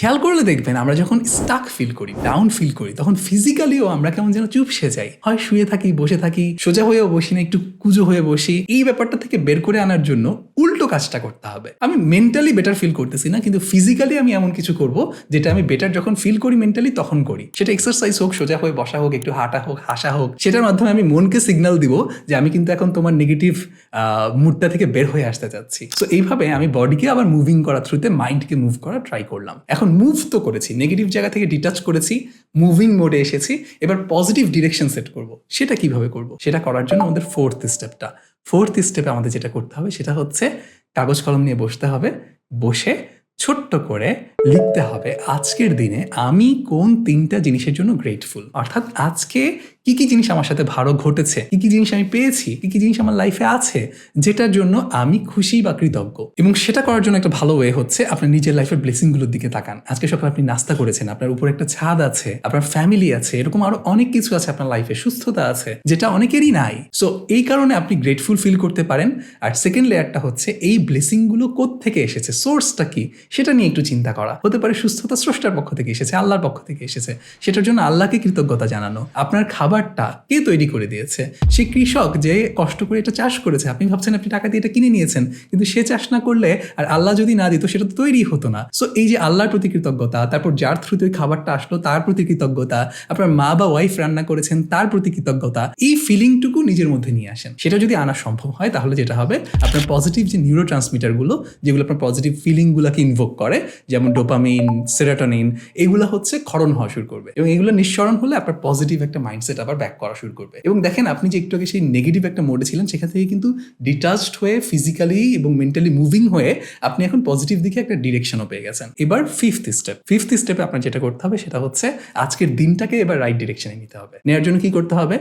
খেয়াল করলে দেখবেন আমরা যখন স্টাক ফিল করি, ডাউন ফিল করি, তখন ফিজিক্যালিও আমরা কেমন যেন চুপসে যাই। হয় শুয়ে থাকি, বসে থাকি, সোজা হয়েও বসি না, একটু কুজো হয়ে বসি। এই ব্যাপারটা থেকে বের করে আনার জন্য উল্টো কাজটা করতে হবে। আমি মেন্টালি বেটার ফিল করতেছি না, কিন্তু ফিজিক্যালি আমি এমন কিছু করব যেটা আমি বেটার যখন ফিল করি মেন্টালি তখন করি। সেটা এক্সারসাইজ হোক, সোজা হয়ে বসা হোক, একটু হাঁটা হোক, হাসা হোক। সেটার মাধ্যমে আমি মনকে সিগন্যাল দিব যে আমি কিন্তু এখন তোমার নেগেটিভ মুডটা থেকে বের হয়ে আসতে চাচ্ছি। সো এইভাবে আমি বডিকে আবার মুভিং করা থ্রুতে মাইন্ডকে মুভ করা ট্রাই করলাম। এখন মুভ তো করেছি, নেগেটিভ জায়গা থেকে ডিটাচ করেছি, মুভিং মোডে এসেছি, এবার পজিটিভ ডিরেকশন সেট করব। সেটা কিভাবে করব? সেটা করার জন্য আমাদের ফোর্থ স্টেপে আমাদের যেটা করতে হবে সেটা হচ্ছে কাগজ কলম নিয়ে বসতে হবে। বসে ছোট্ট করে লিখতে হবে আজকের দিনে আমি কোন 3টা জিনিসের জন্য গ্রেটফুল। অর্থাৎ আজকে কি কি জিনিস আমার সাথে ভালো ঘটেছে, কি কি জিনিস আমি পেয়েছি, কি কি জিনিস আমার লাইফে আছে যেটার জন্য আমি খুশি বা কৃতজ্ঞ। এবং সেটা করার জন্য একটা ভালো ওয়ে হচ্ছে আপনার নিজের লাইফের ব্লেসিংগুলোর দিকে তাকান। আজকে সকালে আপনি নাস্তা করেছেন, আপনার উপরে একটা ছাদ আছে, আপনার ফ্যামিলি আছে, এরকম আরো অনেক কিছু আছে আপনার লাইফে, সুস্থতা আছে যেটা অনেকেরই নাই। সো এই কারণে আপনি গ্রেটফুল ফিল করতে পারেন। আর সেকেন্ড লেয়ারটা হচ্ছে এই ব্লেসিংগুলো কোত্থেকে এসেছে, সোর্সটা কি সেটা নিয়ে একটু চিন্তা করা। হতে পারে সুস্থতা স্রষ্টার পক্ষ থেকে এসেছে, আল্লাহর পক্ষ থেকে এসেছে, সেটার জন্য আল্লাহকে কৃতজ্ঞতা জানানো। আপনার খাবারটা কে তৈরি করে দিয়েছে? সে কৃষক যে কষ্ট করে এটা চাষ করেছে। আপনি ভাবছেন আপনি টাকা দিয়ে এটা কিনে নিয়েছেন, কিন্তু সে চাষ না করলে আর আল্লাহ যদি না দিত সেটা তো তৈরি হতো না। সো এই যে আল্লাহর প্রতি কৃতজ্ঞতা, তারপর যার থ্রুতে ওই খাবারটা আসলো তার প্রতি কৃতজ্ঞতা, আপনার মা বা ওয়াইফ রান্না করেছেন তার প্রতি কৃতজ্ঞতা, এই ফিলিংটুকু নিজের মধ্যে নিয়ে আসেন। সেটা যদি আনা সম্ভব হয় তাহলে যেটা হবে আপনার পজিটিভ যে নিউরো ট্রান্সমিটারগুলো যেগুলো আপনার পজিটিভ ফিলিংগুলোকে ইনভোক করে, যেমন ডোপামিন, সেরোটোনিন, এগুলো হচ্ছে ক্ষরণ হওয়া শুরু করবে। এবং এগুলো নিঃসরণ হলে আপনার পজিটিভ একটা মাইন্ডসেট আবার ব্যাক করা শুরু করবে। এবং দেখেন আপনি যে একটু আগে সেই নেগেটিভ একটা মোডে ছিলেন সেখান থেকে কিন্তু ডিটাচড হয়ে ফিজিক্যালি এবং মেন্টালি মুভিং হয়ে আপনি এখন পজিটিভ দিকে একটা ডিরেকশনও পেয়ে গেছেন। এবার ফিফথ স্টেপে আপনার যেটা করতে হবে সেটা হচ্ছে আজকের দিনটাকে এবার রাইট ডিরেকশনে নিতে হবে। নেওয়ার জন্য কি করতে হবে?